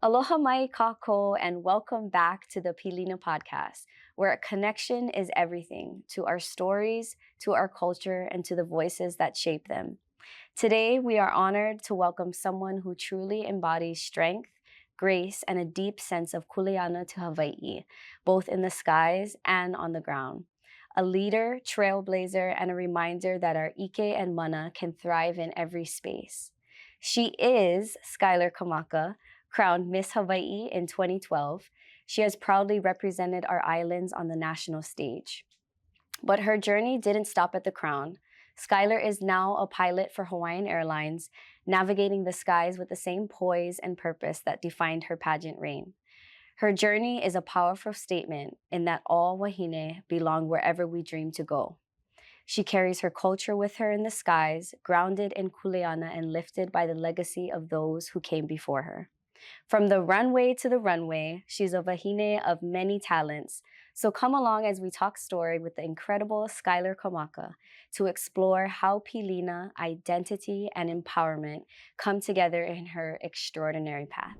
Aloha mai kākou, and welcome back to the Pilina Podcast, where a connection is everything to our stories, to our culture, and to the voices that shape them. Today, we are honored to welcome someone who truly embodies strength, grace, and a deep sense of kuleana to Hawaii, both in the skies and on the ground. A leader, trailblazer, and a reminder that our ike and mana can thrive in every space. She is Skyler Kamaka, crowned Miss Hawaii in 2012. She has proudly represented our islands on the national stage. But her journey didn't stop at the crown. Skyler is now a pilot for Hawaiian Airlines, navigating the skies with the same poise and purpose that defined her pageant reign. Her journey is a powerful statement in that all wāhine belong wherever we dream to go. She carries her culture with her in the skies, grounded in kuleana and lifted by the legacy of those who came before her. From the runway to the runway, she's a wāhine of many talents. So come along as we talk story with the incredible Skyler Kamaka to explore how Pilina, identity, and empowerment come together in her extraordinary path.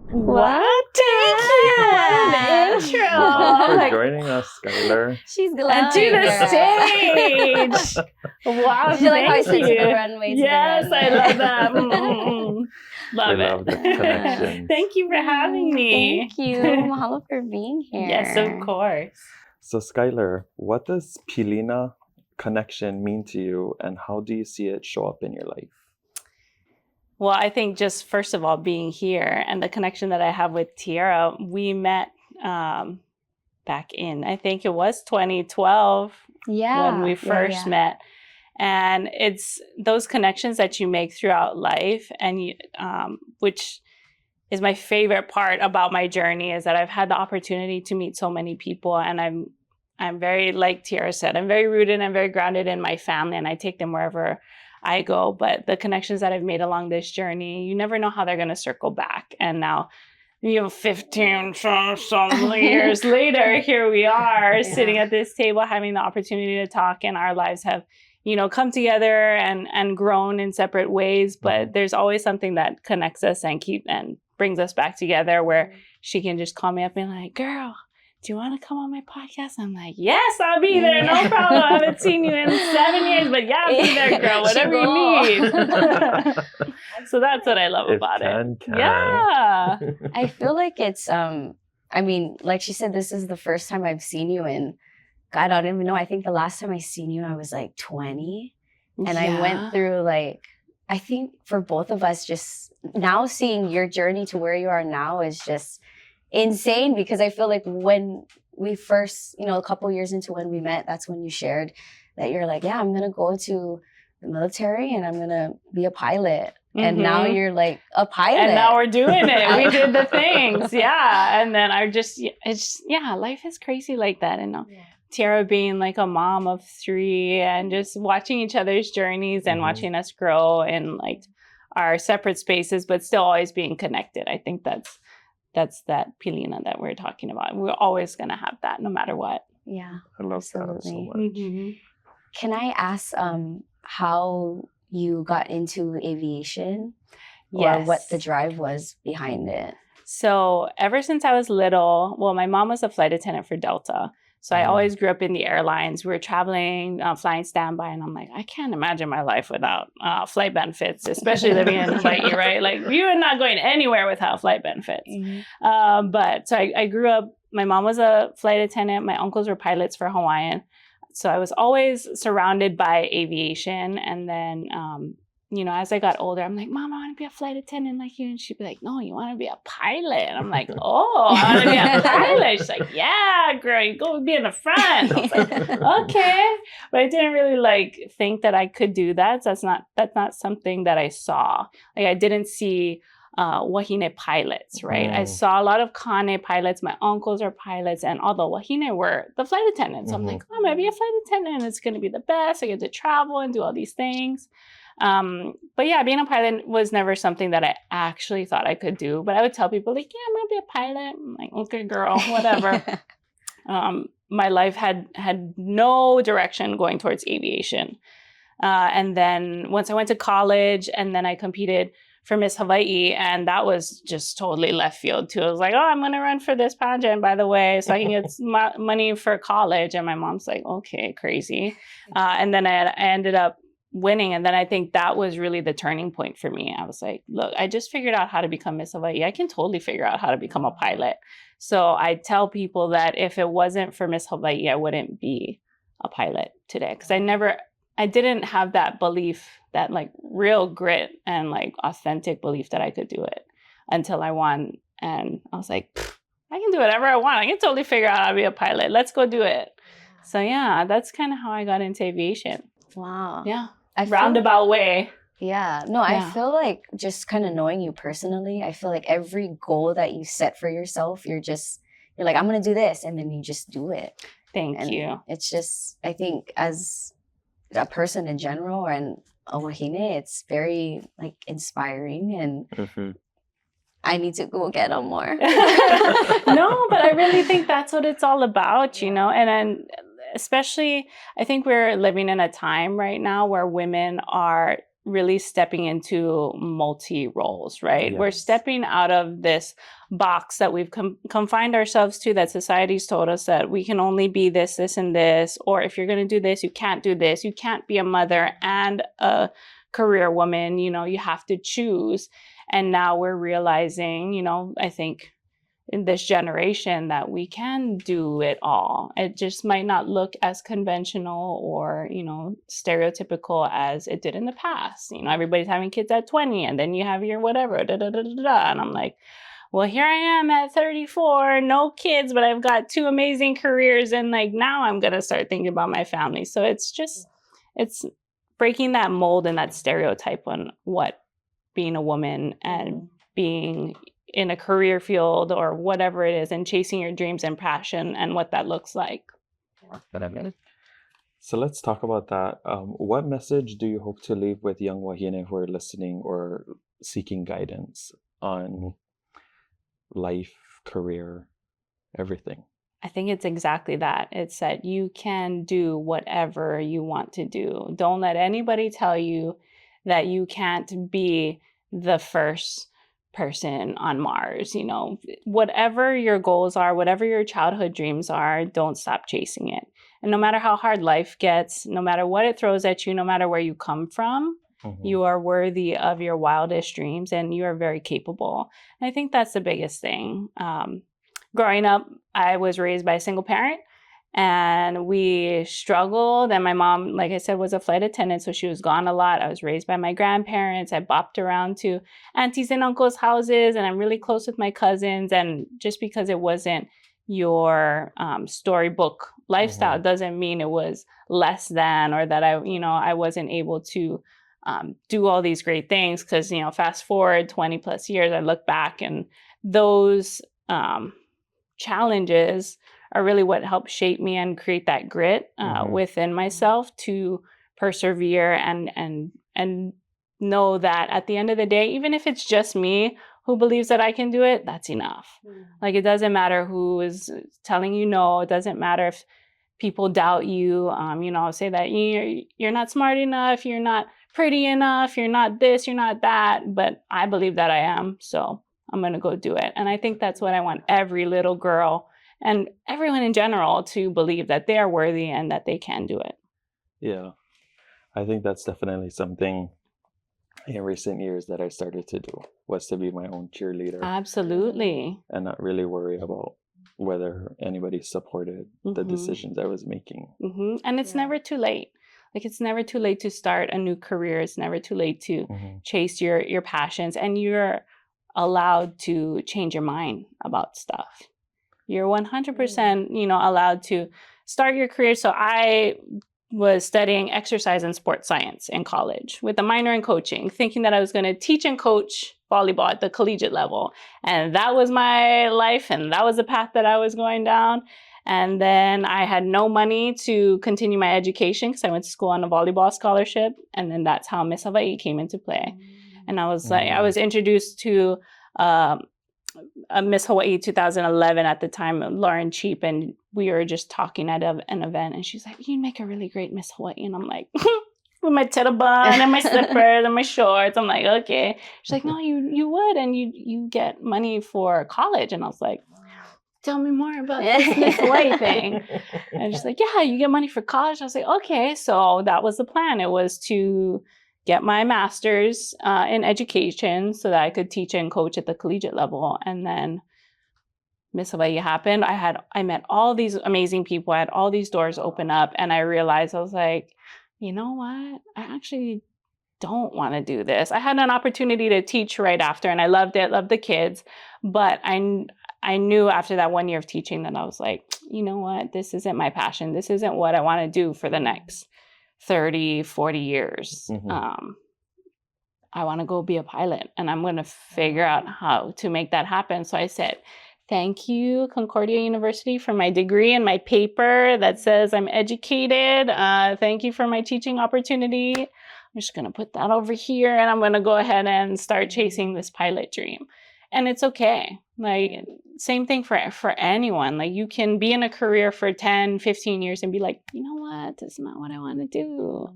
What? Thank you. What an intro. Thanks for joining us, Skyler. She's glad. And to the stage. Wow, Did you like how I thank said to you. the runway? To Yes, the I runway? love that. Love We it. love the connection. Thank you for having me. Thank you. Mahalo for being here. Yes, of course. So, Skyler, what does Pilina connection mean to you, and how do you see it show up in your life? Well, I think just first of all, being here and the connection that I have with Tiara, we met back in, I think it was 2012 when we first met. And it's those connections that you make throughout life, and you, which is my favorite part about my journey, is that I've had the opportunity to meet so many people, and I'm very, like Tiara said, I'm very rooted and very grounded in my family, and I take them wherever I go. But the connections that I've made along this journey, you never know how they're going to circle back. And now, 15 some years later, here we are sitting at this table, having the opportunity to talk, and our lives have, come together and grown in separate ways. But there's always something that connects us and brings us back together, where she can just call me up and be like, girl, do you want to come on my podcast? I'm like, yes, I'll be there. No problem. I haven't seen you in 7 years, but yeah, I'll be there, girl. Whatever you need. So that's what I love about it. Yeah. I feel like it's, like she said, this is the first time I've seen you, and God, I don't even know. I think the last time I seen you, I was like 20. And I went through I think for both of us, just now seeing your journey to where you are now is just insane, because I feel like when we first, a couple years into when we met, that's when you shared that you're like, yeah, I'm going to go to the military and I'm going to be a pilot. Mm-hmm. And now you're like a pilot. And now we're doing it. We did the things. Yeah. And then life is crazy like that. And Tiara being like a mom of 3 and just watching each other's journeys and watching us grow in like our separate spaces, but still always being connected. I think that's that Pilina that we're talking about. We're always going to have that no matter what. Yeah. I love that so much. Mm-hmm. Can I ask how you got into aviation? Or what the drive was behind it? So ever since I was little, my mom was a flight attendant for Delta. So I always grew up in the airlines. We were traveling, flying standby, and I'm like, I can't imagine my life without flight benefits, especially living in Hawaii, right? Like, you are not going anywhere without flight benefits. Mm-hmm. But so I grew up, my mom was a flight attendant. My uncles were pilots for Hawaiian. So I was always surrounded by aviation. And then, as I got older, I'm like, Mom, I want to be a flight attendant like you. And she'd be like, no, you want to be a pilot. And I'm like, oh, I want to be a pilot. She's like, yeah, girl, you go be in the front. I was like, okay. But I didn't really think that I could do that. So that's not something that I saw. Like, I didn't see wāhine pilots, right? I saw a lot of kāne pilots. My uncles are pilots, and all the wāhine were the flight attendants. I'm like, oh, I'm going to be a flight attendant. It's going to be the best. I get to travel and do all these things. But yeah, being a pilot was never something that I actually thought I could do. But I would tell people like, yeah, I'm going to be a pilot. I'm like, okay, girl, whatever. My life had no direction going towards aviation. And then once I went to college, and then I competed for Miss Hawaii, and that was just totally left field too. I was like, oh, I'm going to run for this pageant, by the way, so I can get money for college. And my mom's like, okay, crazy. And then I ended up winning. And then I think that was really the turning point for me. I was like, look, I just figured out how to become Miss Hawaii. I can totally figure out how to become a pilot. So I tell people that if it wasn't for Miss Hawaii, I wouldn't be a pilot today. Because I didn't have that belief, that like real grit and like authentic belief that I could do it until I won. And I was like, I can do whatever I want. I can totally figure out how to be a pilot. Let's go do it. So yeah, that's kind of how I got into aviation. Wow. Yeah. Roundabout way. Yeah. No, I feel like just kind of knowing you personally, I feel like every goal that you set for yourself, you're like, I'm going to do this. And then you just do it. Thank you. It's just, I think as a person in general and a wāhine, it's very like inspiring, and I need to go get them more. No, but I really think that's what it's all about, you know, and then especially I think we're living in a time right now where women are really stepping into multi roles, right? Yes. We're stepping out of this box that we've confined ourselves to, that society's told us that we can only be this, this, and this, or if you're going to do this, you can't do this. You can't be a mother and a career woman, you know, you have to choose. And now we're realizing, you know, I think in this generation that we can do it all. It just might not look as conventional or, you know, stereotypical as it did in the past. You know, everybody's having kids at 20 and then you have your whatever, da, da, da, da, da. And I'm like, well, here I am at 34, no kids, but I've got 2 amazing careers. And like, now I'm going to start thinking about my family. So it's breaking that mold and that stereotype on what being a woman and being in a career field or whatever it is, and chasing your dreams and passion and what that looks like. So let's talk about that. What message do you hope to leave with young wāhine who are listening or seeking guidance on life, career, everything? I think it's exactly that. It's that you can do whatever you want to do. Don't let anybody tell you that you can't be the first person on Mars. You know, whatever your goals are, whatever your childhood dreams are, don't stop chasing it. And no matter how hard life gets, no matter what it throws at you, no matter where you come from, you are worthy of your wildest dreams and you are very capable. And I think that's the biggest thing. Growing up, I was raised by a single parent and we struggled. And my mom, like I said, was a flight attendant, so she was gone a lot. I was raised by my grandparents. I bopped around to aunties and uncles' houses, and I'm really close with my cousins. And just because it wasn't your storybook lifestyle doesn't mean it was less than, or that I wasn't able to do all these great things. Because, you know, fast forward 20 plus years, I look back and those challenges are really what helped shape me and create that grit within myself to persevere and know that at the end of the day, even if it's just me who believes that I can do it, that's enough. Like, it doesn't matter who is telling you no. It doesn't matter if people doubt you. Say that you're not smart enough, you're not pretty enough, you're not this, you're not that. But I believe that I am, so I'm going to go do it. And I think that's what I want every little girl and everyone in general to believe, that they are worthy and that they can do it. Yeah, I think that's definitely something in recent years that I started to do, was to be my own cheerleader. Absolutely. And not really worry about whether anybody supported the decisions I was making. And it's never too late. Like, it's never too late to start a new career. It's never too late to chase your passions. And you're allowed to change your mind about stuff. You're 100%, allowed to start your career. So I was studying exercise and sports science in college with a minor in coaching, thinking that I was going to teach and coach volleyball at the collegiate level. And that was my life, and that was the path that I was going down. And then I had no money to continue my education because I went to school on a volleyball scholarship. And then that's how Miss Hawaii came into play. And I was like, I was introduced to a Miss Hawaii 2011 at the time, Lauren Cheap, and we were just talking at an event, and she's like, "You make a really great Miss Hawaii," and I'm like, with my teta bun and my slippers and my shorts, I'm like, okay. She's like, "No, you would, and you get money for college," and I was like, "Tell me more about this Miss Hawaii thing." And she's like, "Yeah, you get money for college." I was like, "Okay." So that was the plan. It was to get my master's in education so that I could teach and coach at the collegiate level. And then Miss Hawaii happened. I met all these amazing people. I had all these doors open up, and I realized, I was like, you know what? I actually don't want to do this. I had an opportunity to teach right after, and I loved it, loved the kids. But I knew after that 1 year of teaching that I was like, you know what? This isn't my passion. This isn't what I want to do for the next 30, 40 years. I want to go be a pilot, and I'm going to figure out how to make that happen. So I said, thank you, Concordia University, for my degree and my paper that says I'm educated. Thank you for my teaching opportunity. I'm just going to put that over here, and I'm going to go ahead and start chasing this pilot dream. And it's okay. Like, same thing for anyone. Like, you can be in a career for 10, 15 years and be like, you know what? That's not what I want to do.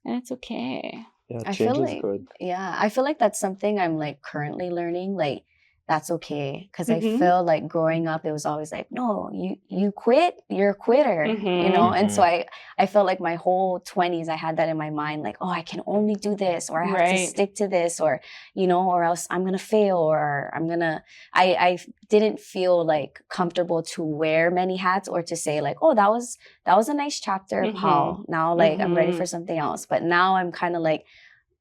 And it's okay. Yeah, change is good. Yeah, I feel like that's something I'm like currently learning. Like, that's okay. Because I feel like growing up, it was always like, no, you quit, you're a quitter, you know? And so I felt like my whole 20s, I had that in my mind, like, oh, I can only do this, or I have to stick to this, or, you know, or else I'm going to fail, or I didn't feel like comfortable to wear many hats or to say like, oh, that was a nice chapter, Paul. Now, like, I'm ready for something else. But now I'm kind of like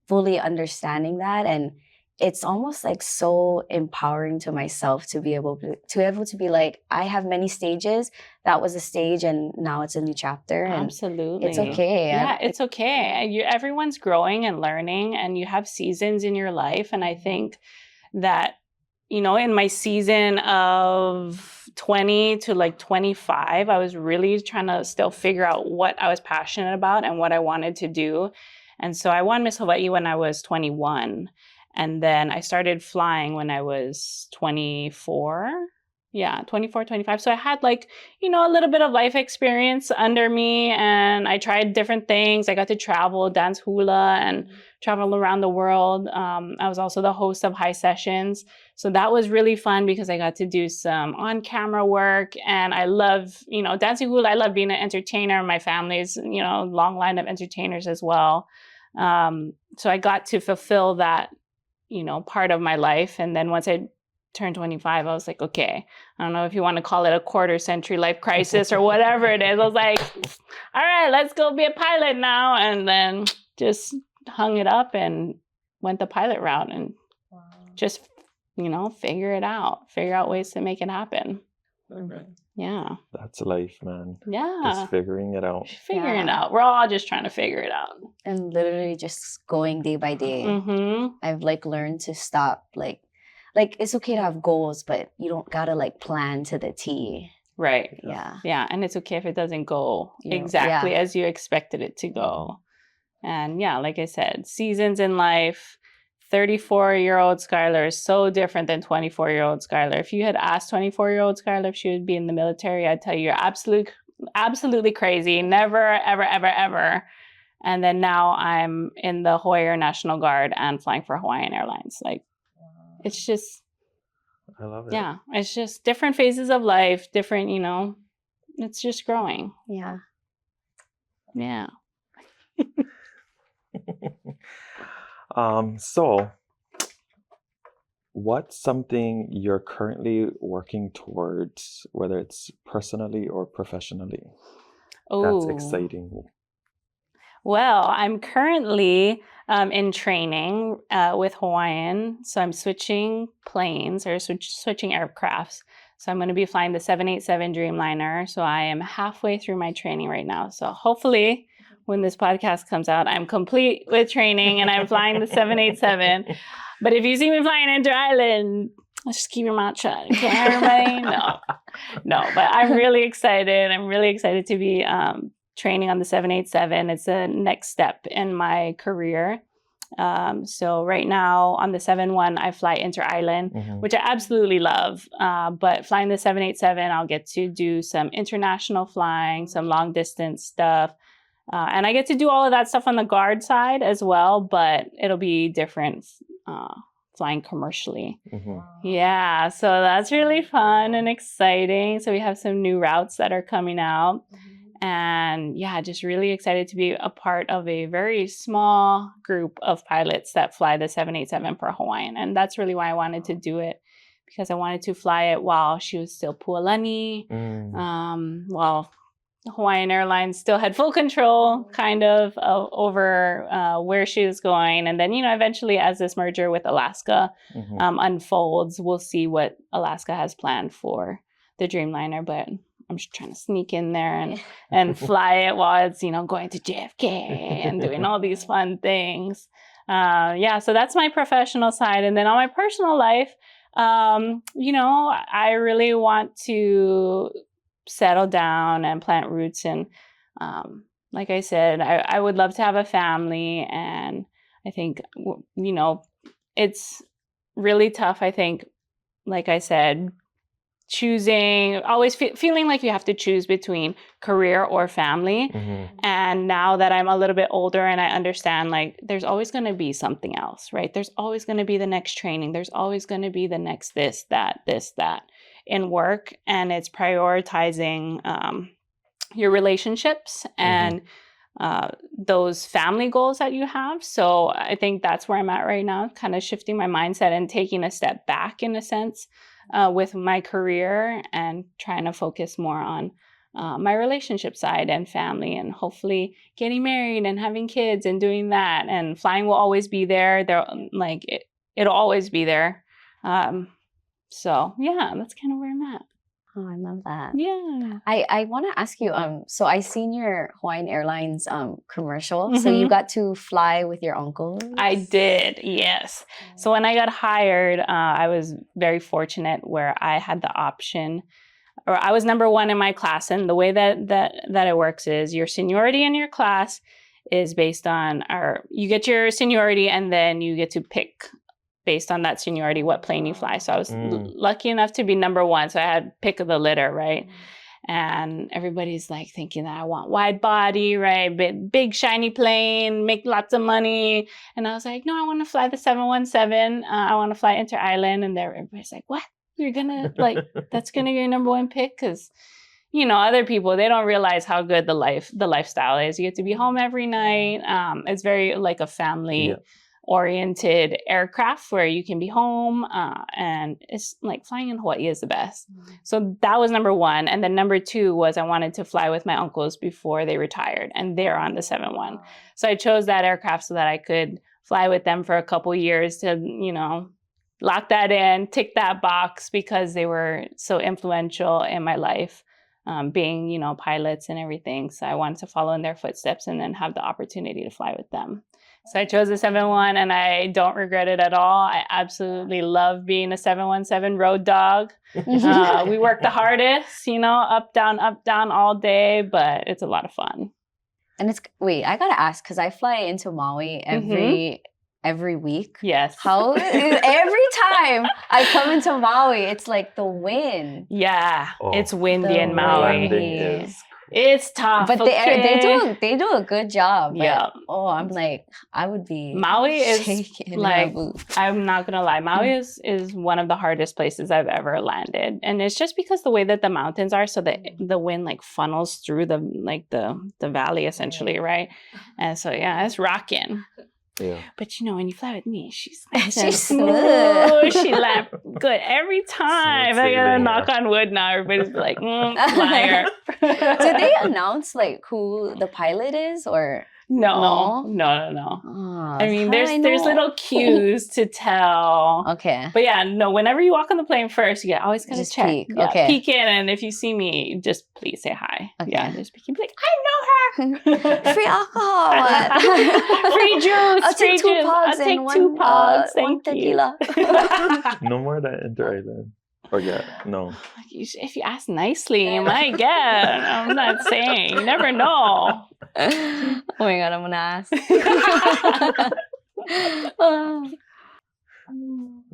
fully understanding that, and it's almost like so empowering to myself to be able to be like, I have many stages. That was a stage, and now it's a new chapter. And absolutely, it's okay. Yeah, it's okay. Everyone's growing and learning, and you have seasons in your life. And I think that, you know, in my season of 20 to like 25, I was really trying to still figure out what I was passionate about and what I wanted to do. And so I won Miss Hawaii when I was 21. And then I started flying when I was 24. Yeah, 24, 25. So I had like, you know, a little bit of life experience under me, and I tried different things. I got to travel, dance hula, and travel around the world. I was also the host of High Sessions. So that was really fun because I got to do some on-camera work, and I love, you know, dancing hula. I love being an entertainer. My family's, you know, long line of entertainers as well. So I got to fulfill that, you know, part of my life. And then once I turned 25, I was like, okay, I don't know if you want to call it a quarter century life crisis or whatever it is. I was like, all right, let's go be a pilot now. And then just hung it up and went the pilot route, and just, you know, figure out ways to make it happen. Yeah. That's life, man. Yeah. Just figuring it out. Figuring it out. We're all just trying to figure it out. And literally just going day by day. I've like learned to stop, like it's okay to have goals, but you don't gotta like plan to the T. Right. Yeah. Yeah. And it's okay if it doesn't go exactly as you expected it to go. And yeah, like I said, seasons in life. 34-year-old Skyler is so different than 24-year-old Skyler. If you had asked 24-year-old Skyler if she would be in the military, I'd tell you you're absolutely crazy. Never, ever, ever, ever. And then now I'm in the Hawaii Air National Guard and flying for Hawaiian Airlines. Like, it's just, I love it. Yeah, it's just different phases of life, different, you know, it's just growing. Yeah. Yeah. So what's something you're currently working towards, whether it's personally or professionally? That's exciting. Well, I'm currently in training with Hawaiian. So I'm switching planes, or switching aircrafts. So I'm going to be flying the 787 Dreamliner. So I am halfway through my training right now. So hopefully when this podcast comes out, I'm complete with training and I'm flying the 787. But if you see me flying inter-island, let's just keep your mouth shut. Okay, everybody? No, but I'm really excited. I'm really excited to be training on the 787. It's the next step in my career. So right now on the 7-1, I fly inter-island, which I absolutely love. But flying the 787, I'll get to do some international flying, some long distance stuff. And I get to do all of that stuff on the guard side as well, but it'll be different flying commercially. Yeah, so that's really fun and exciting. So we have some new routes that are coming out. And yeah, just really excited to be a part of a very small group of pilots that fly the 787 for Hawaiian. And that's really why I wanted to do it, because I wanted to fly it while she was still pualani, while Hawaiian Airlines still had full control kind of over where she was going. And then, you know, eventually as this merger with Alaska unfolds, we'll see what Alaska has planned for the Dreamliner. But I'm just trying to sneak in there and fly it while it's, you know, going to JFK and doing all these fun things. Yeah, so that's my professional side. And then on my personal life, you know, I really want to settle down and plant roots. And like I said, I would love to have a family. And I think, you know, it's really tough, I think, like I said, choosing, always feeling like you have to choose between career or family. And now that I'm a little bit older and I understand, like, there's always going to be something else, right? There's always going to be the next training. There's always going to be the next this, that in work. And it's prioritizing your relationships and those family goals that you have. So I think that's where I'm at right now, kind of shifting my mindset and taking a step back in a sense with my career and trying to focus more on my relationship side and family, and hopefully getting married and having kids and doing that. And flying will always be there. It'll always be there. So yeah, that's kind of where I'm at. Oh, I love that. Yeah. I want to ask you, so I seen your Hawaiian Airlines commercial. So you got to fly with your uncles? I did, yes. So when I got hired, I was very fortunate where I had the option, or I was number one in my class. And the way that it works is your seniority in your class is based on you get your seniority and then you get to pick based on that seniority what plane you fly. So I was lucky enough to be number one. So I had pick of the litter, right? And everybody's like thinking that I want wide body, right? Big shiny plane, make lots of money. And I was like, no, I want to fly the 717. I want to fly inter-island. And everybody's like, what? You're gonna that's gonna be your number one pick? Because, you know, other people, they don't realize how good the lifestyle is. You get to be home every night. It's very like a family oriented aircraft where you can be home, and it's like flying in Hawaii is the best. So that was number one. And then number two was I wanted to fly with my uncles before they retired, and they're on the 7-1. So I chose that aircraft so that I could fly with them for a couple years to, you know, lock that in, tick that box, because they were so influential in my life, being, you know, pilots and everything. So I wanted to follow in their footsteps and then have the opportunity to fly with them. So I chose the 7-1 and I don't regret it at all. I absolutely love being a 717 road dog. We work the hardest, you know, up, down all day, but it's a lot of fun. And I gotta ask, because I fly into Maui every week. Yes. How every time I come into Maui, it's like the wind. Yeah, it's windy in Maui. It's tough, but they do a good job. Yeah. I'm like, I would be. Maui is like, I'm not gonna lie, Maui is one of the hardest places I've ever landed, and it's just because the way that the mountains are, so that the wind like funnels through the valley essentially, right? And so yeah, it's rocking. Yeah. But you know, when you fly with me, she's smooth. She laughed good every time. I gotta knock on wood now. Everybody's like, liar. Did they announce like who the pilot is, or? No. Oh, I mean, there's little cues to tell. Okay. But yeah, no, whenever you walk on the plane first, you always gotta Just check. peek. Yeah, Okay. peek in, and if you see me, just please say hi. Okay. Yeah, just peek in, be like, I know her. Free alcohol. Free juice. I'll take two I'll take two pogs. one Thank you. tequila. No more that inter-island. Or no. If you ask nicely, you might get. I'm not saying. You never know. Oh my God, I'm gonna ask.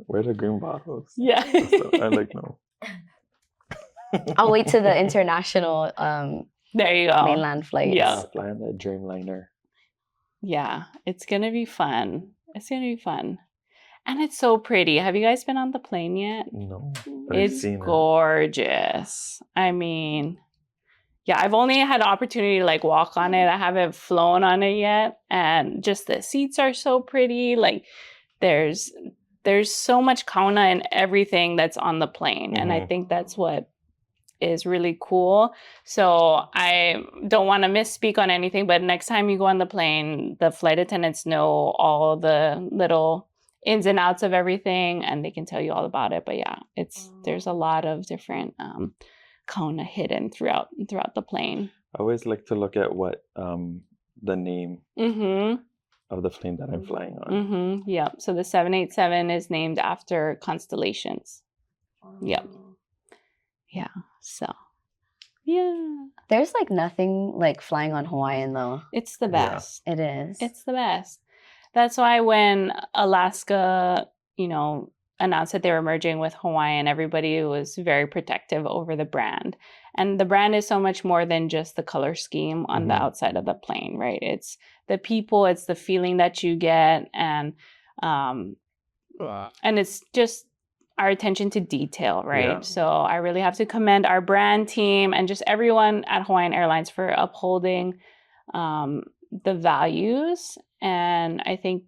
Where are the green bottles? Yeah. I no. I'll wait to the international there you go. mainland flights. Yeah. Flying the Dreamliner. Yeah, it's gonna be fun. And it's so pretty. Have you guys been on the plane yet? No. It's gorgeous. I mean, yeah, I've only had the opportunity to like walk on it. I haven't flown on it yet. And just the seats are so pretty. Like there's so much kauna in everything that's on the plane. And I think that's what is really cool. So I don't want to misspeak on anything, but next time you go on the plane, the flight attendants know all the little ins and outs of everything, and they can tell you all about it. But yeah, there's a lot of different kauna hidden throughout the plane. I always like to look at what the name of the plane that I'm flying on. Yeah. So the 787 is named after constellations. Yep. Yeah. So yeah. There's like nothing like flying on Hawaiian though. It's the best. Yeah. It is. It's the best. That's why when Alaska, announced that they were merging with Hawaiian, everybody was very protective over the brand. And the brand is so much more than just the color scheme on the outside of the plane, right? It's the people, it's the feeling that you get, and it's just our attention to detail, right? Yeah. So I really have to commend our brand team and just everyone at Hawaiian Airlines for upholding the values. And I think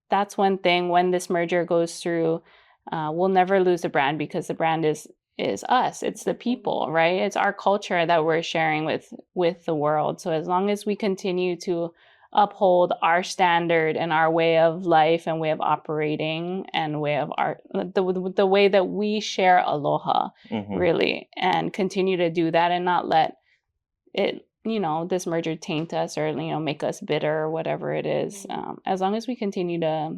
that's one thing when this merger goes through, we'll never lose the brand because the brand is us. It's the people, right? It's our culture that we're sharing with the world. So as long as we continue to uphold our standard and our way of life and way of operating and way of art, the way that we share aloha, really, and continue to do that and not let it, this merger taint us or, make us bitter or whatever it is. As long as we continue to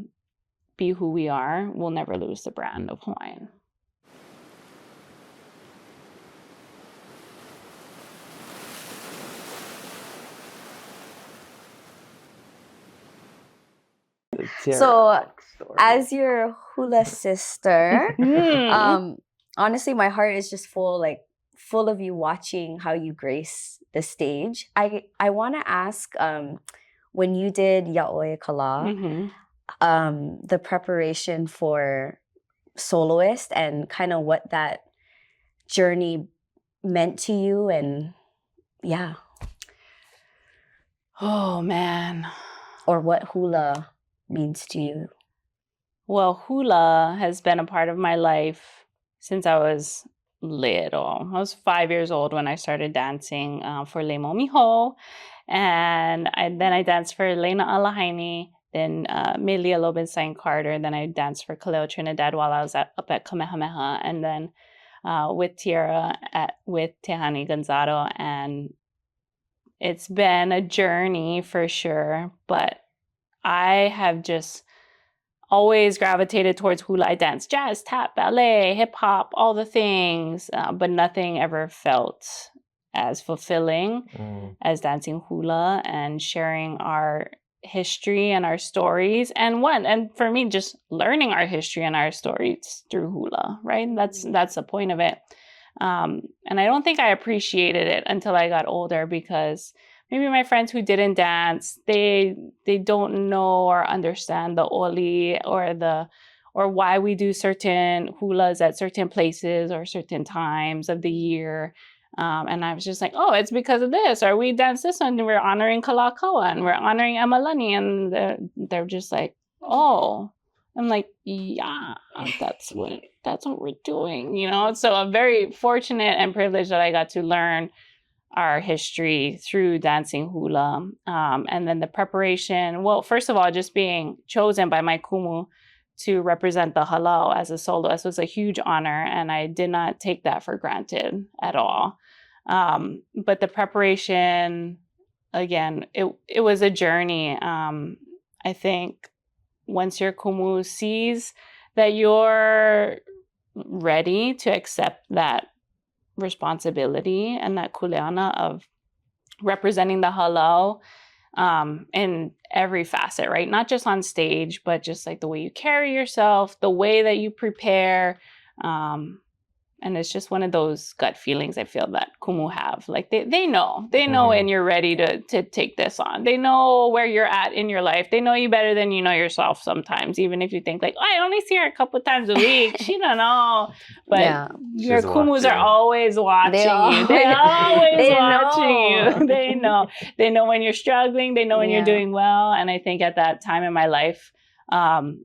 be who we are, we'll never lose the brand of Hawaiian. So, as your hula sister, honestly, my heart is just full of you watching how you grace the stage. I want to ask, when you did Yaoi Kala, the preparation for soloist and kind of what that journey meant to you, and yeah. Oh man. Or what hula means to you. Well, hula has been a part of my life since I was little. I was 5 years old when I started dancing for Leimo Miho, and then I danced for Lena Alahaini, then Melia Lobenstein Carter, then I danced for Kaleo Trinidad while I was up at Kamehameha, and then with Tiara with Tehani Gonzalo, and it's been a journey for sure, but I have just always gravitated towards hula. I dance jazz, tap, ballet, hip hop, all the things, but nothing ever felt as fulfilling as dancing hula and sharing our history and our stories. And for me, just learning our history and our stories through hula, right? That's the point of it. And I don't think I appreciated it until I got older, because maybe my friends who didn't dance, they don't know or understand the oli or why we do certain hulas at certain places or certain times of the year. And I was just like, oh, it's because of this, or we dance this one and we're honoring Kalakaua and we're honoring Emalani, and they're just like, oh. I'm like, yeah, that's what we're doing, So I'm very fortunate and privileged that I got to learn our history through dancing hula. And then the preparation, well, first of all, just being chosen by my kumu to represent the halau as a soloist was a huge honor, and I did not take that for granted at all. But the preparation, again, it was a journey. I think once your kumu sees that you're ready to accept that responsibility and that kuleana of representing the halau in every facet, right? Not just on stage, but just like the way you carry yourself, the way that you prepare. And it's just one of those gut feelings I feel that kumu have. Like they know when you're ready to take this on. They know where you're at in your life. They know you better than you know yourself sometimes, even if you think like, oh, I only see her a couple times a week. She don't know. But your kumus are always watching you. They're always watching you. They know. They know when you're struggling. They know when you're doing well. And I think at that time in my life, Kumu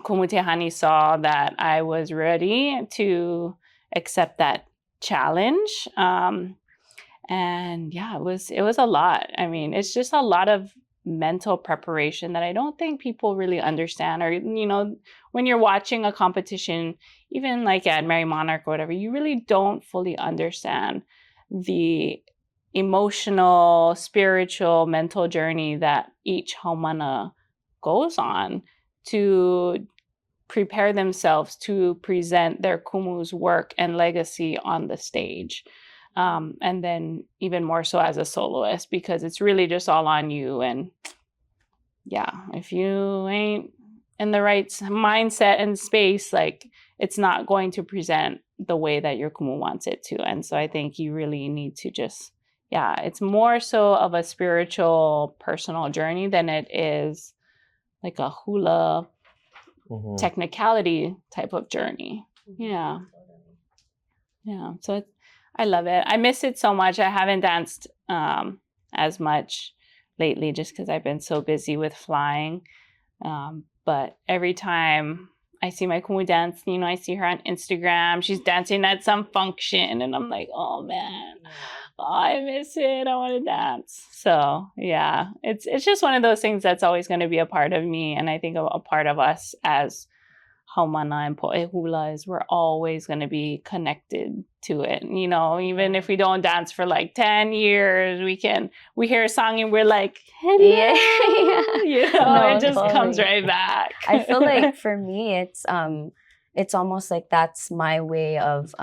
Tehani saw that I was ready to accept that challenge. And yeah, it was a lot. I mean, it's just a lot of mental preparation that I don't think people really understand. Or, you know, when you're watching a competition, even like at Mary Monarch or whatever, you really don't fully understand the emotional, spiritual, mental journey that each haumana goes on to prepare themselves to present their kumu's work and legacy on the stage. And then even more so as a soloist, because it's really just all on you. And yeah, if you ain't in the right mindset and space, like it's not going to present the way that your kumu wants it to. And so I think you really need to just, it's more so of a spiritual, personal journey than it is like a hula technicality type of journey. Yeah. So I love it. I miss it so much. I haven't danced as much lately just because I've been so busy with flying. But every time I see my kumu dance, you know, I see her on Instagram. She's dancing at some function and I'm like, oh man, I miss it. I want to dance. So yeah, it's just one of those things that's always going to be a part of me. And I think a part of us as haumana and po'e hula is we're always going to be connected to it. You know, even if we don't dance for like 10 years, we hear a song and we're like, hello. You know, it just comes right back. I feel like for me, it's almost like that's my way of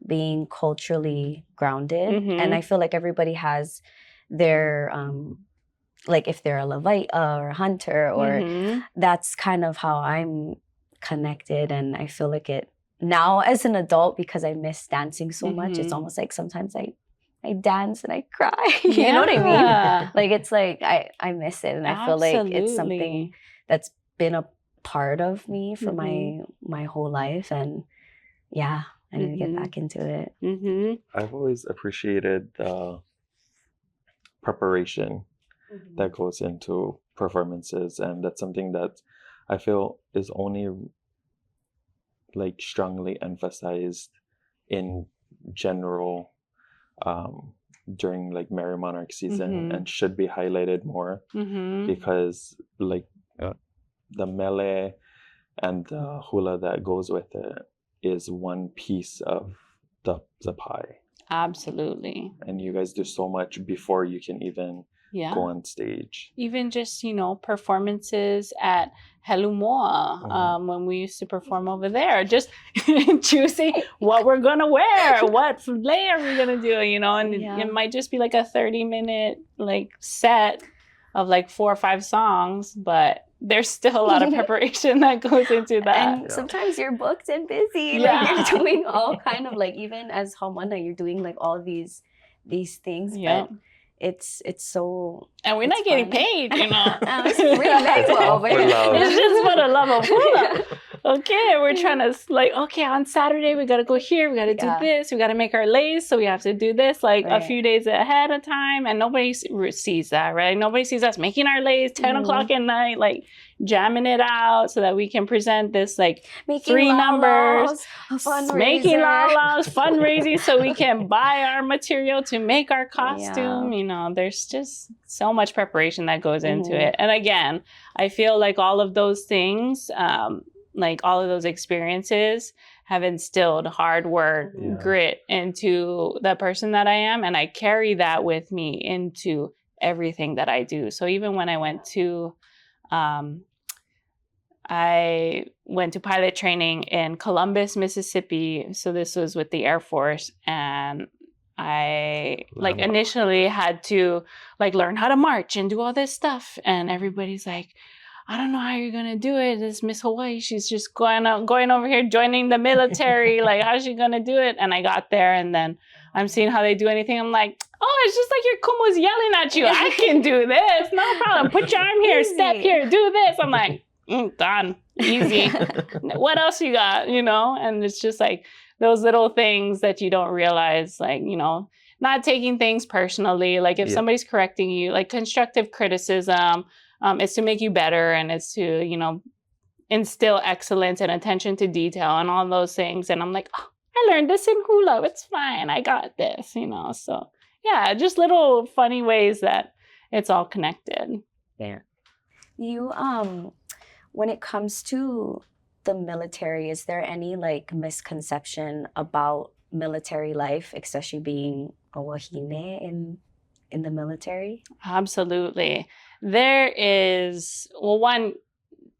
being culturally grounded. And I feel like everybody has their like if they're a Levaita or a hunter or that's kind of how I'm connected. And I feel like it now as an adult, because I miss dancing so much, it's almost like sometimes I dance and I cry. You know what I mean? Like it's like I miss it, and I feel like it's something that's been a part of me for my whole life. And yeah, I need to get back into it. I've always appreciated the preparation that goes into performances, and that's something that I feel is only like strongly emphasized in general during like Merry Monarch season, and should be highlighted more because like the mele and the hula that goes with it is one piece of the pie. Absolutely. And you guys do so much before you can even go on stage. Even just, you know, performances at Helumoa, when we used to perform over there, just choosing what we're going to wear, what layer we're going to do, you know, and it might just be like a 30-minute like set of like 4 or 5 songs, but there's still a lot of preparation that goes into that. And sometimes you're booked and busy. Like you're doing all kind of like, even as haumana, you're doing like all these things. But it's so, and we're not getting paid, you know. It's free over here. It's just for the love of hula. okay, we're trying to like, okay, on Saturday we got to go here, we got to do this, we got to make our lace, so we have to do this like a few days ahead of time, and nobody sees that, right? Nobody sees us making our lace 10 o'clock at night, like jamming it out so that we can present this like making 3 numbers, making lalas, fundraising so we can buy our material to make our costume. You know, there's just so much preparation that goes into it. And again, I feel like all of those things, like all of those experiences have instilled hard work, grit into the person that I am. And I carry that with me into everything that I do. So even when I went to pilot training in Columbus, Mississippi. So this was with the Air Force. And I like initially had to like learn how to march and do all this stuff. And everybody's like, I don't know how you're going to do it. This Miss Hawai, she's just going over here, joining the military. Like, how's she going to do it? And I got there and then I'm seeing how they do anything. I'm like, oh, it's just like your kumo's yelling at you. I can do this. No problem. Put your arm here, step here, do this. I'm like, done. Easy. What else you got? You know? And it's just like those little things that you don't realize, like, you know, not taking things personally. Like if somebody's correcting you, like constructive criticism, it's to make you better and it's to, you know, instill excellence and attention to detail and all those things. And I'm like, oh, I learned this in hula. It's fine. I got this, you know? So yeah, just little funny ways that it's all connected. Yeah. You, when it comes to the military, is there any like misconception about military life, especially being a wāhine in the military? Absolutely. There is, well, one,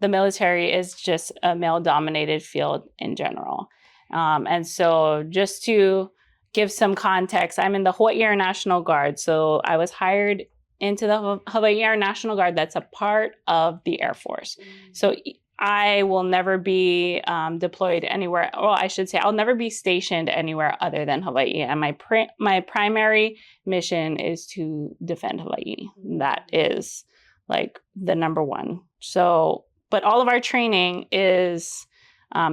the military is just a male-dominated field in general. And so just to give some context, I'm in the Hawaiian Air National Guard. So I was hired into the Hawaiian Air National Guard that's a part of the Air Force. So I will never be deployed anywhere, or I should say I'll never be stationed anywhere other than Hawaii. And my primary mission is to defend Hawaii. That is like the number one. So, but all of our training is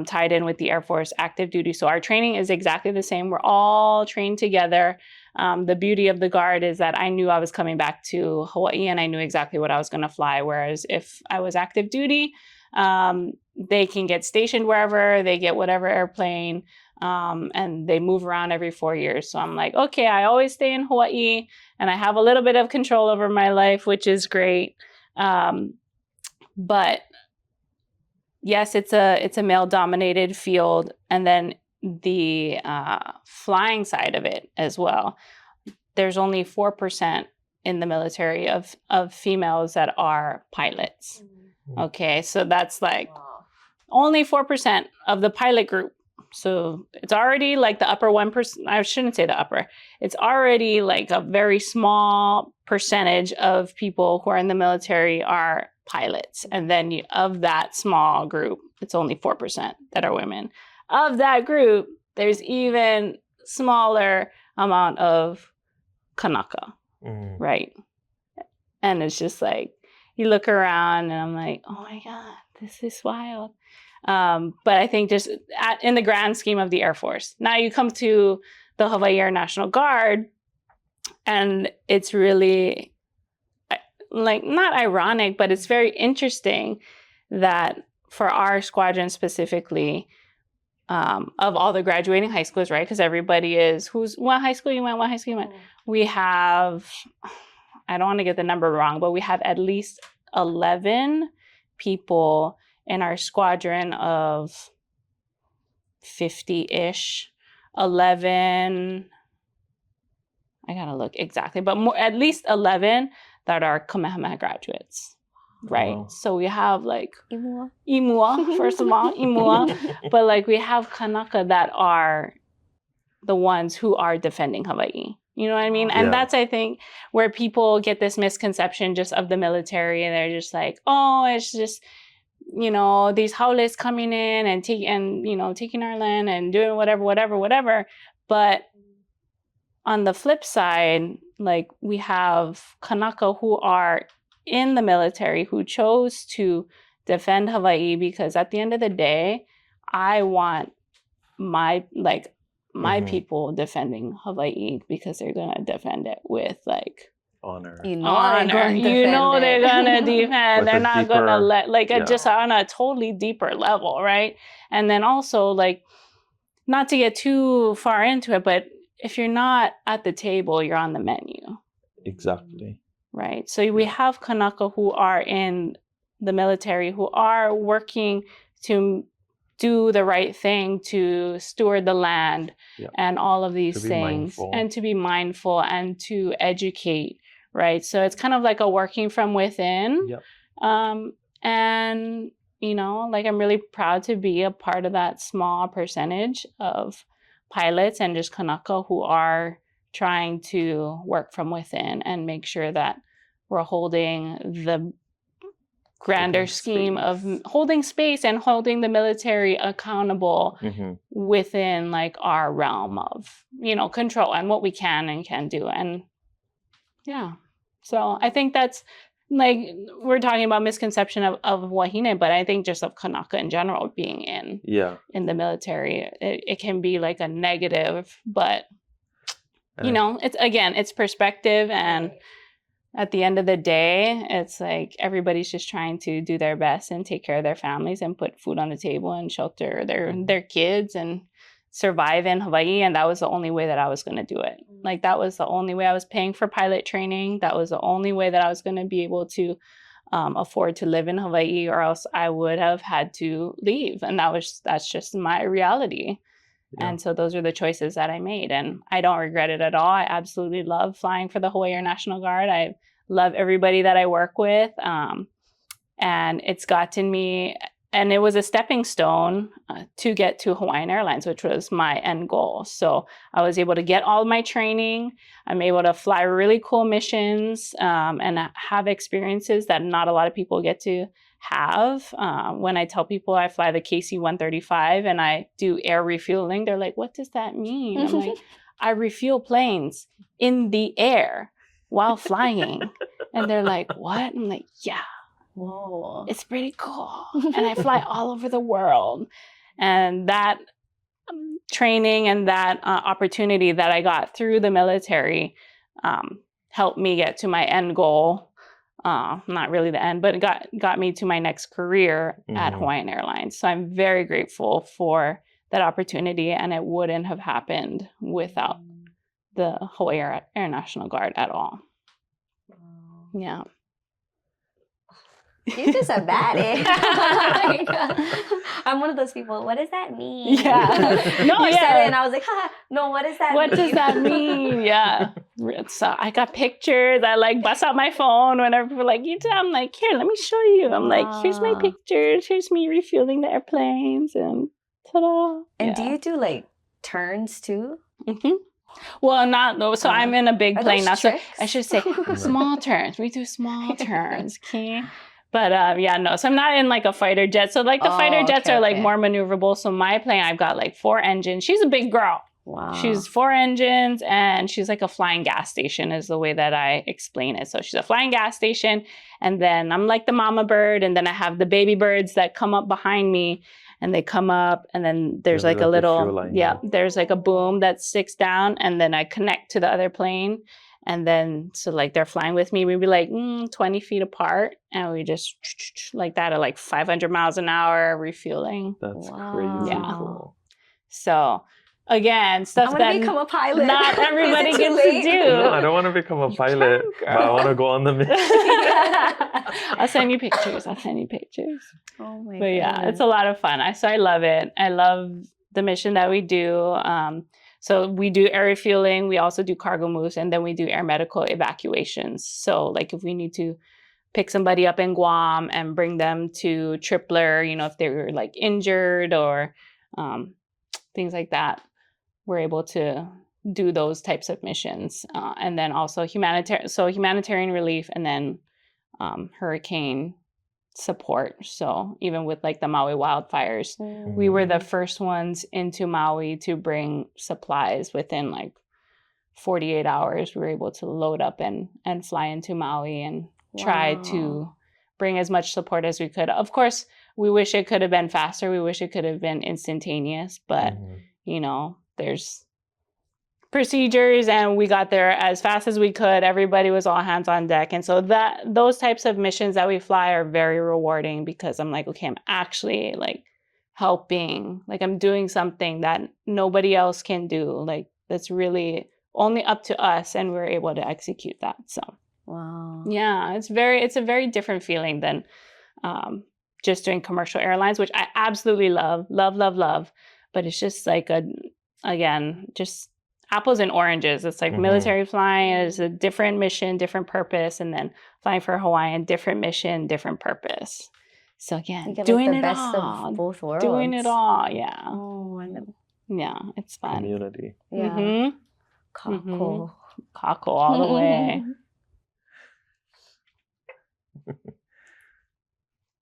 tied in with the Air Force active duty. So our training is exactly the same. We're all trained together. The beauty of the Guard is that I knew I was coming back to Hawaii and I knew exactly what I was going to fly. Whereas if I was active duty, they can get stationed wherever, they get whatever airplane, and they move around every 4 years. So I'm like, okay, I always stay in Hawaii and I have a little bit of control over my life, which is great. But yes, it's a male-dominated field. And then the flying side of it as well. There's only 4% in the military of females that are pilots. Okay, so that's like only 4% of the pilot group. So it's already like the upper 1%. I shouldn't say the upper. It's already like a very small percentage of people who are in the military are pilots. And then of that small group, it's only 4% that are women. Of that group, there's even smaller amount of Kanaka, right? And it's just like, you look around and I'm like, oh my God, this is wild. But I think just in the grand scheme of the Air Force. Now you come to the Hawaii Air National Guard and it's really like not ironic, but it's very interesting that for our squadron specifically, of all the graduating high schools, right? Because everybody is, what high school you went, what high school you went. We have, I don't want to get the number wrong, but we have at least 11 people in our squadron of 50-ish. 11, I gotta look exactly, but more, at least 11 that are Kamehameha graduates. Right. Wow. So we have like Imua, first of all, Imua, but like we have Kanaka that are the ones who are defending Hawaii. You know what I mean? And that's, I think, where people get this misconception just of the military and they're just like, oh, it's just, you know, these haules coming in and taking our land and doing whatever. But on the flip side, like we have Kanaka who are in the military who chose to defend Hawaii, because at the end of the day, I want my people defending Hawaii, because they're gonna defend it with like honor. Honor. They're gonna defend. They're not gonna let just on a totally deeper level, right? And then also, like, not to get too far into it, but if you're not at the table, you're on the menu. Exactly. Right. So we have Kanaka who are in the military, who are working to do the right thing, to steward the land and all of these things, and to be mindful and to educate. Right. So it's kind of like a working from within. Yep. And, you know, like, I'm really proud to be a part of that small percentage of pilots and just Kanaka who are trying to work from within and make sure that we're holding the grander scheme of holding space and holding the military accountable within like our realm of, you know, control and what we can and can do. And yeah, so I think that's, like, we're talking about misconception of wāhine, but I think just of Kanaka in general being in the military, it can be like a negative, but you know, it's perspective, and at the end of the day, it's like everybody's just trying to do their best and take care of their families and put food on the table and shelter their kids and survive in Hawaii. And that was the only way that I was going to do it. Like, that was the only way I was paying for pilot training. That was the only way that I was going to be able to afford to live in Hawaii, or else I would have had to leave. And that's just my reality. Yeah. And so those are the choices that I made, and I don't regret it at all. I absolutely love flying for the Hawaii Air National Guard. I love everybody that I work with. And it's gotten me, and it was a stepping stone to get to Hawaiian Airlines, which was my end goal. So I was able to get all my training. I'm able to fly really cool missions and have experiences that not a lot of people get to have. When I tell people I fly the KC-135 and I do air refueling, they're like, what does that mean? I'm like, I refuel planes in the air while flying. And they're like, what? I'm like, yeah. Whoa, it's pretty cool. And I fly all over the world. And that training and that opportunity that I got through the military helped me get to my end goal. Not really the end, but it got me to my next career at Hawaiian Airlines. So I'm very grateful for that opportunity, and it wouldn't have happened without the Hawaii Air National Guard at all. Yeah. You just a baddie. I'm one of those people. What does that mean? Yeah. No, you said it, and I was like, no, what does that mean? What does that mean? Yeah. So I got pictures. I like bust out my phone whenever people are like, I'm like, here, let me show you. I'm like, here's my pictures. Here's me refueling the airplanes, and ta-da. And do you do like turns too? Mm-hmm. Well, not though. So I'm in a big plane now. So I should say small turns. We do small turns. Okay. But no, so I'm not in like a fighter jet. So like the fighter jets are like more maneuverable. So my plane, I've got like 4 engines. She's a big girl. Wow. She's 4 engines, and she's like a flying gas station is the way that I explain it. So she's a flying gas station, and then I'm like the mama bird, and then I have the baby birds that come up behind me, and they come up, and then there's like a little, there's like a boom that sticks down, and then I connect to the other plane. And then, so like they're flying with me, we'd be like 20 feet apart, and we just like that at like 500 miles an hour refueling. That's crazy cool. So again, stuff that become a pilot. Not everybody gets to do. No, I don't want to become a pilot, but I want to go on the mission. I'll send you pictures. Oh my god. But yeah, it's a lot of fun. I love it. I love the mission that we do. So we do air refueling, we also do cargo moves, and then we do air medical evacuations. So like if we need to pick somebody up in Guam and bring them to Tripler, you know, if they were like injured or things like that, we're able to do those types of missions. And then also humanitarian relief, and then hurricane support. So even with like the Maui wildfires, we were the first ones into Maui to bring supplies. Within like 48 hours, we were able to load up and fly into Maui and try to bring as much support as we could. Of course, we wish it could have been faster. We wish it could have been instantaneous, but you know, there's procedures, and we got there as fast as we could. Everybody was all hands on deck. And so those types of missions that we fly are very rewarding, because I'm like, okay, I'm actually like helping, like I'm doing something that nobody else can do. Like that's really only up to us, and we're able to execute that. So wow. Yeah, it's a very different feeling than just doing commercial airlines, which I absolutely love. But it's just like just apples and oranges. It's like military flying is a different mission, different purpose, and then flying for Hawaiian, different mission, different purpose. So again, doing like the it best all, of both worlds. doing it all, yeah. Oh, yeah, it's fun. Community. Yeah. Kākou. Kākou all the way.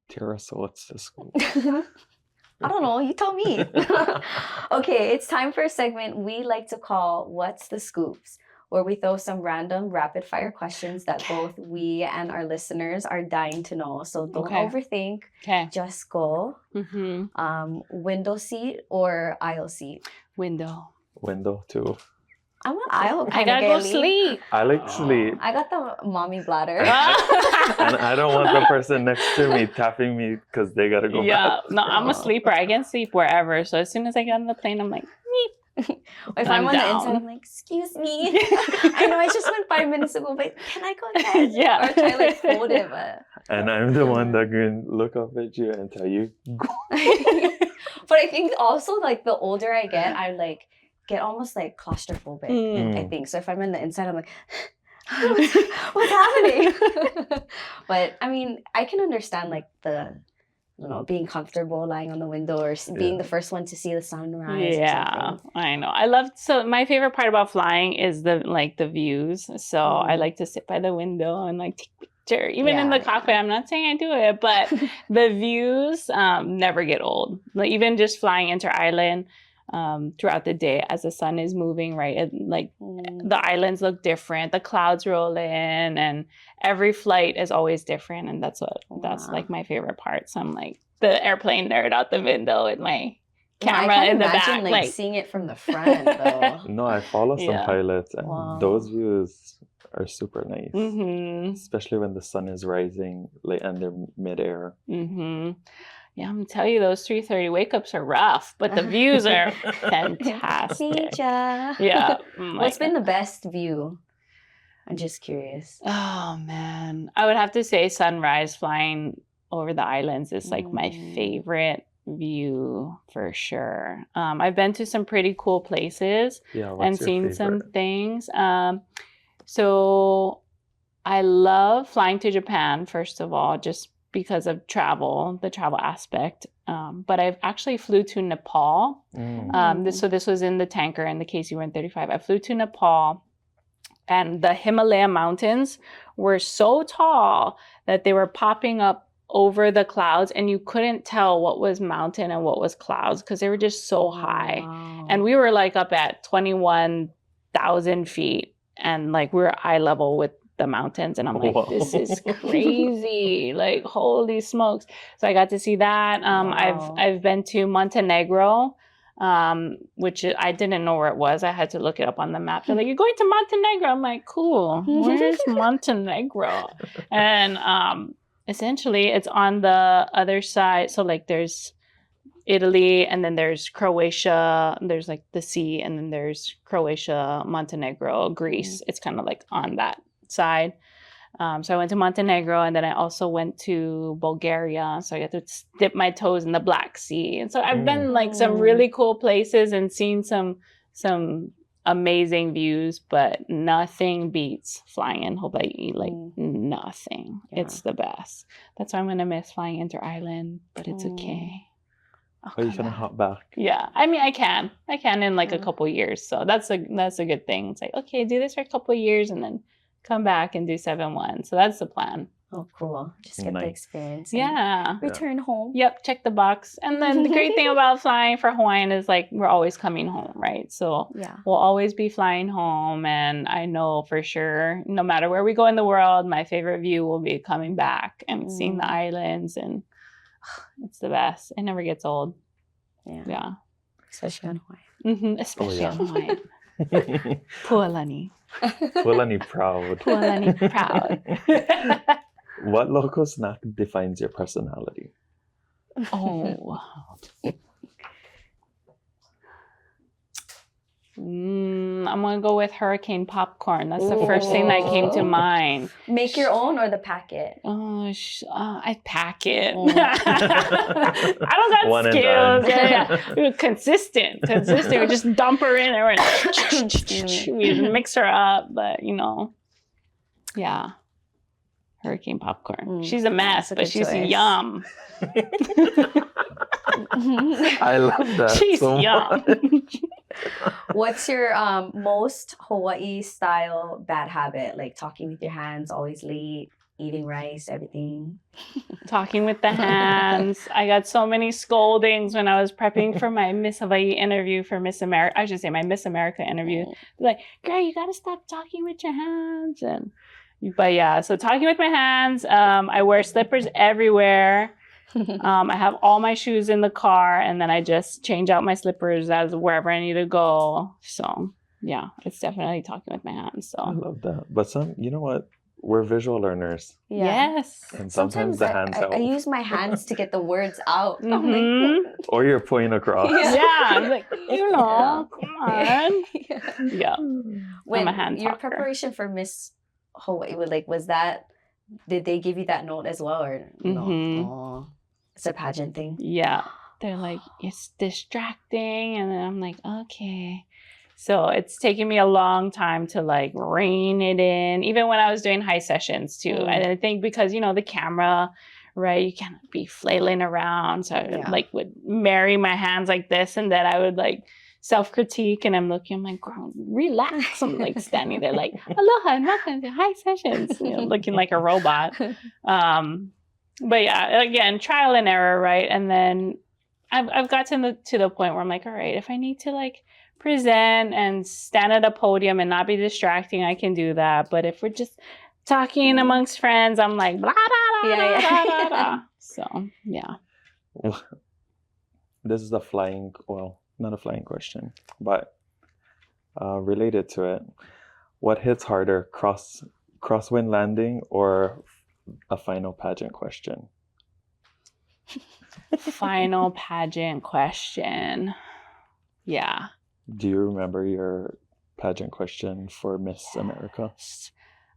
Tara, so what's the scoop? I don't know. You tell me. Okay, it's time for a segment we like to call What's the Scoops, where we throw some random rapid fire questions that both we and our listeners are dying to know. So don't overthink. Okay. Just go. Window seat or aisle seat? Window. Window too. I'm an aisle I gotta go sleep. I like sleep. I got the mommy bladder. And I don't want the person next to me tapping me because they gotta go back. No, I'm a sleeper. I can sleep wherever. So as soon as I get on the plane, I'm like, meep. If I'm on the inside, I'm like, excuse me. I know I just went 5 minutes ago, but can I go again? Yeah. Or try like hold it, but... And I'm the one that can look up at you and tell you, go. But I think also like the older I get, I like get almost like claustrophobic, I think. So if I'm in the inside, I'm like, what's happening? But I mean, I can understand like being comfortable lying on the window or being the first one to see the sunrise. Yeah, I know. So my favorite part about flying is the views. So I like to sit by the window and like take picture. Even in the cockpit, I'm not saying I do it, but the views never get old. Like even just flying inter-island, throughout the day as the sun is moving, right? The islands look different, the clouds roll in, and every flight is always different, and that's like my favorite part. So I'm like the airplane nerd out the window with my camera in the back, like seeing it from the front though. No, I follow some pilots, and those views are super nice, especially when the sun is rising like and they're midair. Yeah, I'm gonna tell you, those 3:30 wake-ups are rough, but the views are fantastic. Yeah. What's been the best view? I'm just curious. Oh, man. I would have to say sunrise flying over the islands is like my favorite view for sure. I've been to some pretty cool places and seen some things. So I love flying to Japan, first of all, just because of the travel aspect. But I've actually flew to Nepal. This was in the tanker in the KC-135. I flew to Nepal, and the Himalaya mountains were so tall that they were popping up over the clouds, and you couldn't tell what was mountain and what was clouds because they were just so high. And we were like up at 21,000 feet, and like we were eye level with the mountains, and I'm like, this is crazy, like holy smokes. So I got to see that. I've been to Montenegro, which I didn't know where it was. I had to look it up on the map. They're like, you're going to Montenegro. I'm like, cool, where's Montenegro? And essentially it's on the other side. So like there's Italy, and then there's Croatia, there's like the sea, and then there's Croatia, Montenegro, Greece. It's kind of like on that side. So I went to Montenegro, and then I also went to Bulgaria. So I got to dip my toes in the Black Sea. And so I've been like some really cool places and seen some amazing views, but nothing beats flying in Hawaii. Like nothing. It's the best. That's why I'm gonna miss flying inter-island, but it's okay. Oh, you can hop back. Yeah, I mean, I can in like a couple years. So that's a good thing. It's like, okay, do this for a couple years and then come back and do 7-1. So that's the plan. Oh, cool. Just get the experience. Yeah. Return home. Yep, check the box. And then the great thing about flying for Hawaiian is like we're always coming home, right? So we'll always be flying home. And I know for sure, no matter where we go in the world, my favorite view will be coming back and seeing the islands. And it's the best. It never gets old. Yeah. Especially on Hawaii. Especially on Hawaii. Pualani. Pualani proud. Pualani proud. What local snack defines your personality? Oh. I'm going to go with hurricane popcorn. That's the first thing that came to mind. Make your own or the packet? Oh, I pack it. I don't got One skills. We were consistent. We just dump her in and we mix her up. But, yeah. Hurricane popcorn. She's a mess, but she's yum. I love that. She's so yum. What's your most Hawaii style bad habit? Like talking with your hands, always late, eating rice, everything. Talking with the hands. I got so many scoldings when I was prepping for my Miss Hawaii interview for Miss America. I should say my Miss America interview. Like, girl, you gotta stop talking with your hands. But yeah, so talking with my hands. I wear slippers everywhere. I have all my shoes in the car, and then I just change out my slippers as wherever I need to go. So yeah, it's definitely talking with my hands. So I love that. But you know what? We're visual learners. Yeah. Yes. And sometimes the hands help. I use my hands to get the words out. Or you're pointing across. I'm like, come on. Yeah. When I'm a hand your talker. preparation for Miss Hawaii, did they give you that note as well, or no? Oh, it's a pageant thing. Yeah. They're like, it's distracting. And then I'm like, okay. So it's taken me a long time to like rein it in, even when I was doing high sessions too. And I think because, the camera, right, you can't be flailing around. So I would marry my hands like this, and then I would like self-critique, and I'm like, girl, relax. I'm like standing there like, aloha and welcome to high sessions, looking like a robot. But yeah, again, trial and error, right? And then I've got to the point where I'm like, all right, if I need to like present and stand at a podium and not be distracting, I can do that. But if we're just talking amongst friends, I'm like, blah, blah, blah, blah, blah, blah. So yeah. This is not a flying question, but related to it. What hits harder, crosswind landing or a final pageant question? Final pageant question. Yeah. Do you remember your pageant question for Miss America?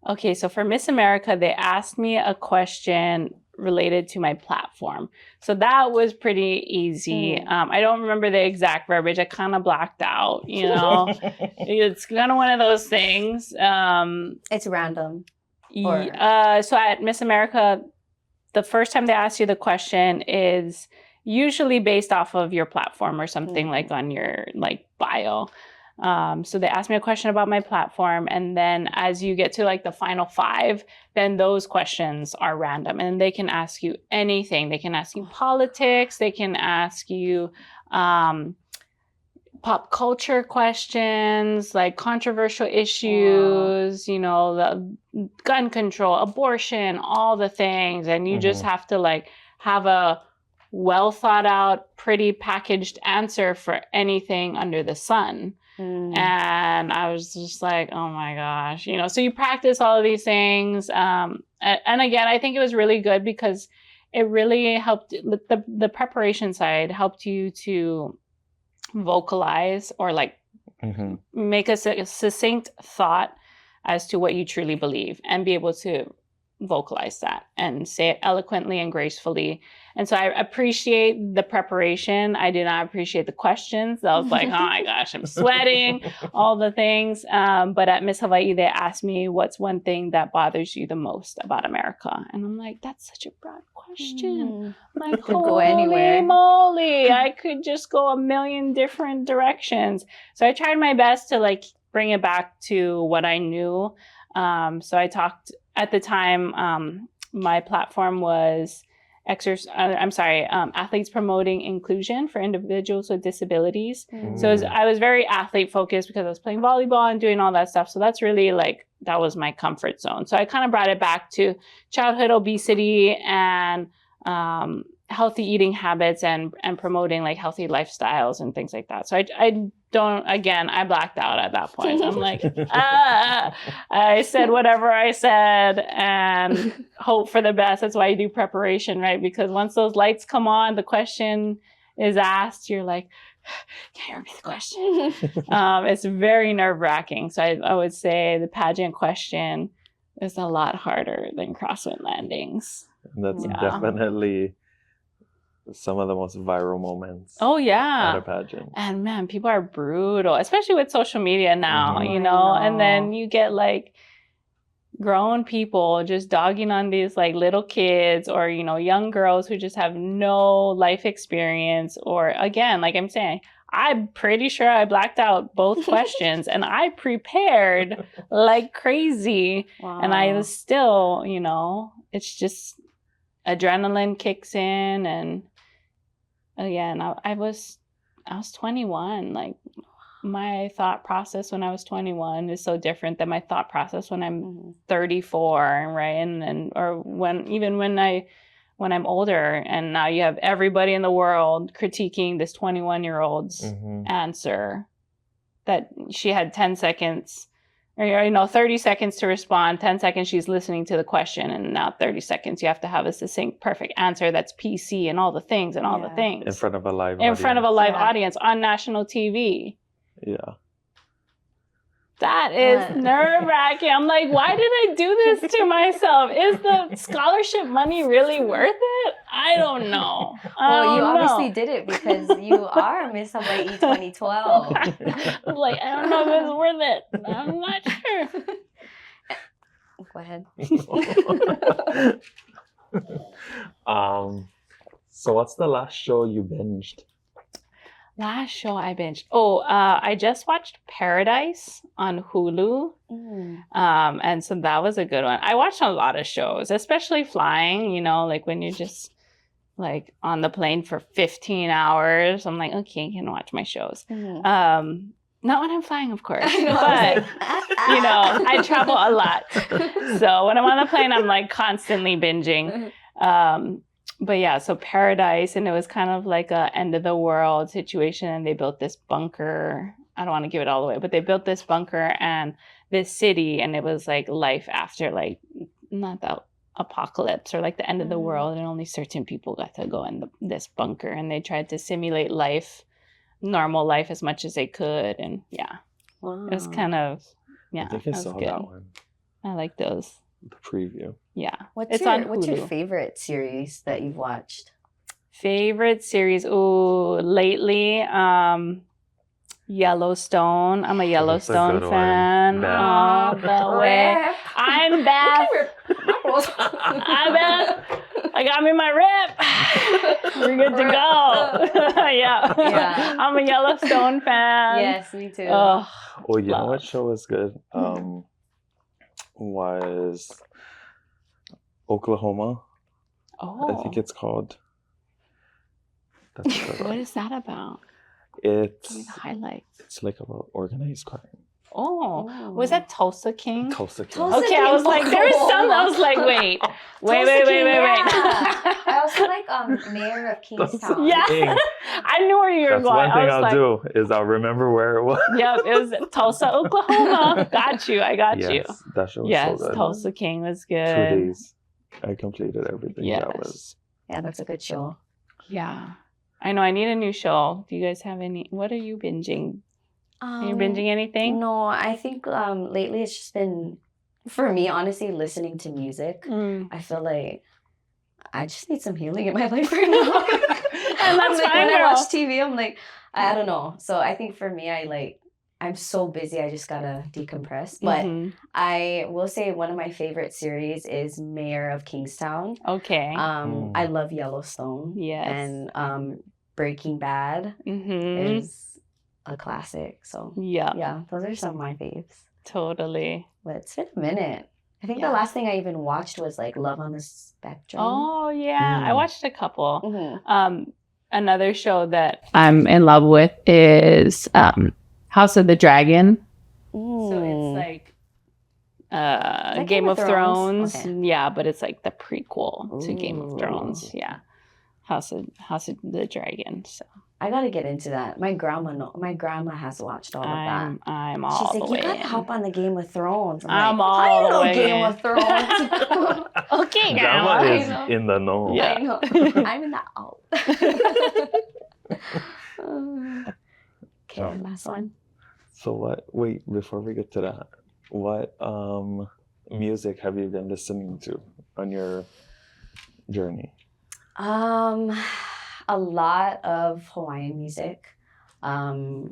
Okay, so for Miss America, they asked me a question related to my platform. So that was pretty easy. I don't remember the exact verbiage. I kind of blacked out, It's kind of one of those things. It's random. So at Miss America, the first time they ask you the question is usually based off of your platform or something like on your like bio. So they asked me a question about my platform, and then as you get to like the final 5, then those questions are random, and they can ask you anything. They can ask you politics. They can ask you pop culture questions, like controversial issues, the gun control, abortion, all the things. And you just have to like have a well thought out, pretty packaged answer for anything under the sun. And I was just like, oh my gosh, so you practice all of these things. And again, I think it was really good because it really helped, the preparation side helped you to vocalize or like make a succinct thought as to what you truly believe and be able to vocalize that and say it eloquently and gracefully. And so I appreciate the preparation. I do not appreciate the questions. I was like, oh my gosh, I'm sweating, all the things. But at Miss Hawaii, they asked me, what's one thing that bothers you the most about America? And I'm like, that's such a broad question. I'm like, go anywhere. Holy moly, I could just go a million different directions. So I tried my best to like bring it back to what I knew. So I talked at the time, my platform was athletes promoting inclusion for individuals with disabilities. So I was very athlete focused because I was playing volleyball and doing all that stuff. So that's really like, that was my comfort zone. So I kind of brought it back to childhood obesity and healthy eating habits and promoting like healthy lifestyles and things like that. So I blacked out at that point. I'm like, I said whatever I said and hope for the best. That's why you do preparation, right? Because once those lights come on, the question is asked, you're like, can you repeat the question? It's very nerve-wracking. So I would say the pageant question is a lot harder than crosswind landings. And that's definitely some of the most viral moments. Oh, yeah. At a pageant. And man, people are brutal, especially with social media now, you know, and then you get like grown people just dogging on these like little kids or, you know, young girls who just have no life experience. Or again, like I'm saying, I'm pretty sure I blacked out both questions and I prepared like crazy. Wow. And I was still, you know, it's just adrenaline kicks in. And again, I was 21. Like my thought process when I was 21 is so different than my thought process when I'm 34, right? And or when I'm older, and now you have everybody in the world critiquing this 21-year-old's answer that she had 10 seconds or, you know, 30 seconds to respond, 10 seconds she's listening to the question, and now 30 seconds you have to have a succinct, perfect answer that's PC and all the things and all the things. In front of a live audience on national TV. Yeah. That is nerve-wracking. I'm like, why did I do this to myself? Is the scholarship money really worth it? I don't know. Well, you obviously did it because you are Miss Hawaii 2012. I'm like, I don't know if it's worth it. I'm not sure. Go ahead. So what's the last show you binged? Last show I binged. I just watched Paradise on Hulu. And so that was a good one. I watched a lot of shows, especially flying, you know, like when you're just like on the plane for 15 hours. I'm like, okay, I can watch my shows. Not when I'm flying, of course, but you know, I travel a lot. So when I'm on the plane, I'm like constantly binging. But yeah, so Paradise, and it was kind of like a end of the world situation, and they built this bunker. I don't want to give it all away, but they built this bunker and this city, and it was like life after like not the apocalypse or like the end of the world, and only certain people got to go in this bunker, and they tried to simulate life, normal life as much as they could, and it was kind of I think I saw that one. I like those. The preview. Yeah. What's your favorite series that you've watched? Favorite series? Lately, Yellowstone. I'm a Yellowstone fan. All the way. I'm Beth. I'm Beth. I got me my rip. We're good to go. Yeah. I'm a Yellowstone fan. Yes, me too. Oh, you know what show was good? Was Oklahoma. I think it's called. What is that about? It's the highlights. It's like about organized crime. Was that Tulsa King? Tulsa King. Okay, I was like, there was some. I was like, wait. I also like Mayor of Kingstown. Yeah, I knew where you were going. That's one thing I'll do is I'll remember where it was. Yep, it was Tulsa, Oklahoma. Got you. I got you. That show was so good. Tulsa King was good. 2 days, I completed everything. Yes. That's a good show. Yeah, I know. I need a new show. Do you guys have any? What are you binging? Are you binging anything? No, I think lately it's just been, for me, honestly, listening to music. I feel like I just need some healing in my life right now. And that's fine. When I watch TV, I'm like, I don't know. So I think for me, I'm so busy, I just gotta decompress. But I will say one of my favorite series is Mayor of Kingstown. Okay. I love Yellowstone. Yes. And Breaking Bad is a classic. So yeah, those are some of my faves. Totally. But it's been a minute. I think the last thing I even watched was like Love on the Spectrum. Oh yeah, I watched a couple. Mm-hmm. Another show that I'm in love with is House of the Dragon. So it's like Game of Thrones. Okay. Yeah, but it's like the prequel to Game of Thrones. Yeah, House of the Dragon. So I gotta get into that. My grandma has watched all of that. I'm all She's the like, way you gotta in. hop on the Game of Thrones. I'm like, all I the know way Game in. of Thrones. Okay, Grandma Grandma. is in the know. Yeah. I know. I'm in the out. Okay, last one. So wait, before we get to that, what music have you been listening to on your journey? A lot of Hawaiian music. I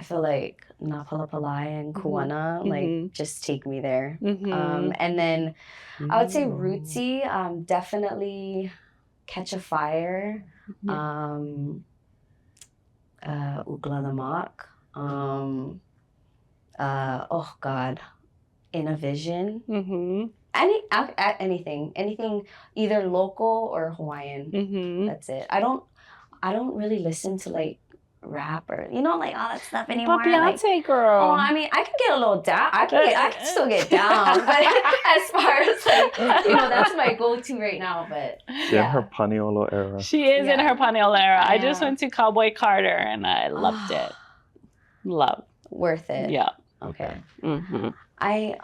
feel like Napalapalai and Kuleana like just take me there. And then I would say rootsy, definitely Catch a Fire, Ugla the Mock, oh God, In a Vision. Anything, either local or Hawaiian. That's it. I don't really listen to like rap or like all that stuff anymore. Beyonce like, girl. Oh, I mean, I can get a little down. I can still get down. But as far as like, that's my go-to right now. But in her Paniolo era. She is in her Paniolo era. I just went to Cowboy Carter and I loved it. Worth it. Yeah. Okay. I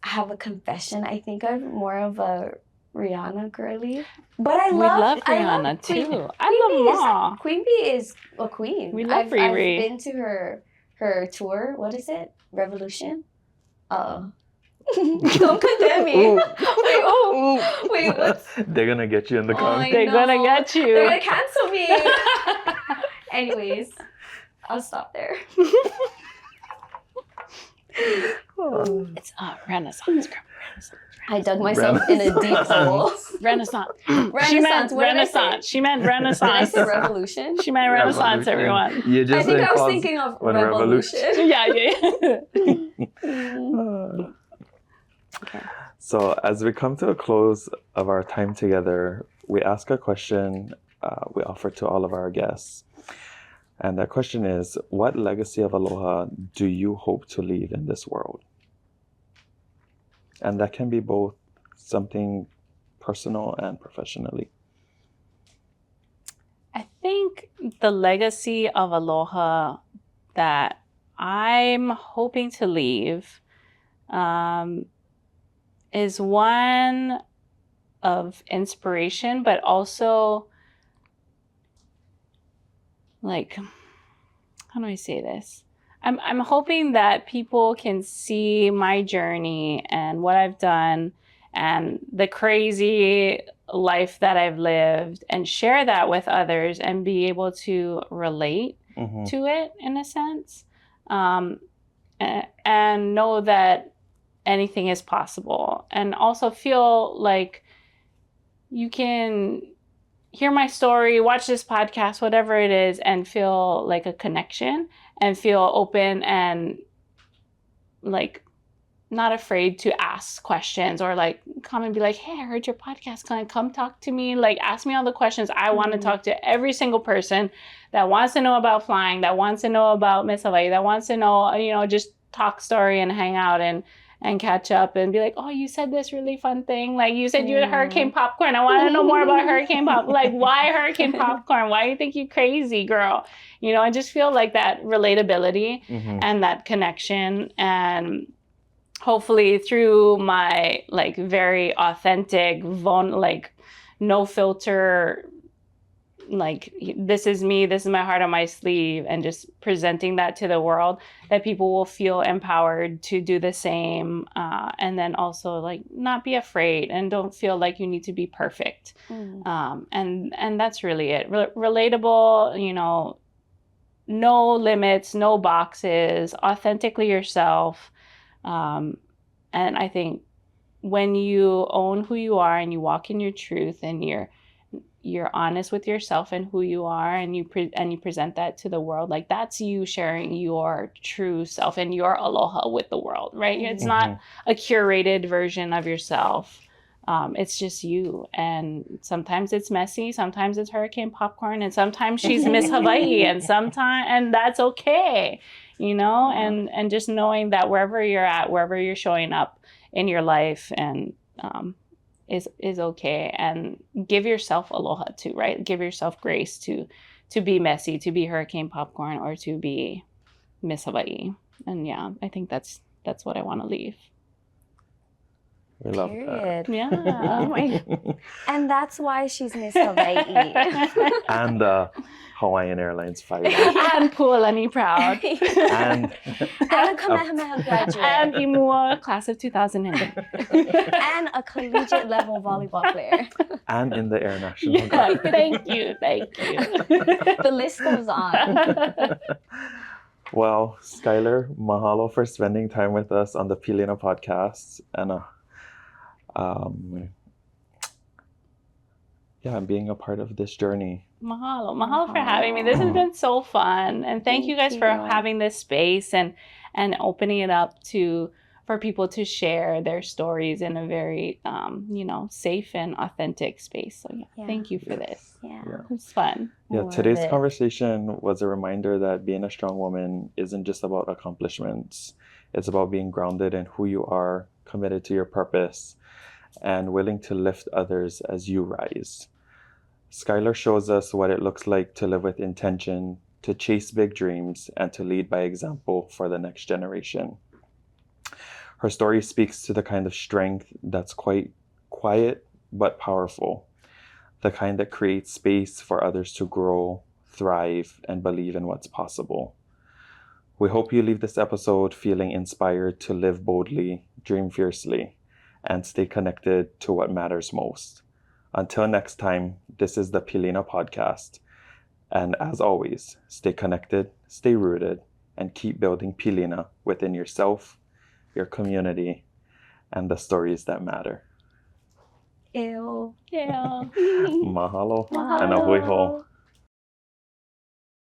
have a confession. I think I'm more of a Rihanna girly, but I love Rihanna too. I love Ma. Queen Bee is a queen. We love I've Riri. been to her tour. What is it? Revolution. Don't condemn me. Wait, what? They're gonna get you in the comments. They're gonna get you. They're gonna cancel me. Anyways, I'll stop there. It's Renaissance. I dug myself in a deep hole. Renaissance. Renaissance. She meant Renaissance. Did I say revolution? She meant Renaissance, everyone. You just I think I was thinking of revolution. Okay. So as we come to a close of our time together, we ask a question we offer to all of our guests. And that question is, what legacy of Aloha do you hope to leave in this world? And that can be both something personal and professionally. I think the legacy of Aloha that I'm hoping to leave is one of inspiration, but also like, how do I say this? I'm hoping that people can see my journey and what I've done and the crazy life that I've lived and share that with others and be able to relate to it in a sense, and know that anything is possible, and also feel like you can hear my story, watch this podcast, whatever it is, and feel like a connection and feel open and like not afraid to ask questions or like come and be like, hey, I heard your podcast. Can I come talk to me? Like ask me all the questions. I want to talk to every single person that wants to know about flying, that wants to know about Miss Hawai, that wants to know, just talk story and hang out and catch up and be like, oh, you said this really fun thing. Like you said you had hurricane popcorn. I want to know more about hurricane pop. Like why hurricane popcorn? Why do you think you crazy, girl? I just feel like that relatability and that connection. And hopefully through my like very authentic, no filter, like this is me, this is my heart on my sleeve, and just presenting that to the world, that people will feel empowered to do the same, and then also like not be afraid and don't feel like you need to be perfect. And that's really it. Relatable, no limits, no boxes, authentically yourself. And I think when you own who you are and you walk in your truth and you're you're honest with yourself and who you are, and you present that to the world, like that's you sharing your true self and your aloha with the world, right? It's not a curated version of yourself. It's just you. And sometimes it's messy, sometimes it's hurricane popcorn, and sometimes she's Miss Hawaii, and that's okay, you know. And just knowing that wherever you're at, wherever you're showing up in your life, and is okay, and give yourself aloha too, right? Give yourself grace to be messy, to be hurricane popcorn, or to be Miss Hawaii. And yeah, I think that's what I want to leave. We love that. Yeah. Oh my. And that's why she's Miss Hawaii. And Hawaiian Airlines pilot. And Pualani proud. And a Kamehameha graduate. And Imua class of 2008. And a collegiate level volleyball player. And in the Air National Guard. Thank you. The list goes on. Well, Skyler, mahalo for spending time with us on the Pilina Podcast, and being a part of this journey. Mahalo for having me. This has been so fun, and thank you guys for having this space and opening it up for people to share their stories in a very safe and authentic space. So thank you for this. Yeah. It's fun. Today's conversation was a reminder that being a strong woman isn't just about accomplishments. It's about being grounded in who you are, committed to your purpose, and willing to lift others as you rise. Skyler shows us what it looks like to live with intention, to chase big dreams, and to lead by example for the next generation. Her story speaks to the kind of strength that's quite quiet but powerful, the kind that creates space for others to grow, thrive, and believe in what's possible. We hope you leave this episode feeling inspired to live boldly, dream fiercely, and stay connected to what matters most. Until next time, this is the Pilina Podcast. And as always, stay connected, stay rooted, and keep building Pilina within yourself, your community, and the stories that matter. Ew. Yeah. Mahalo. And ahui ho.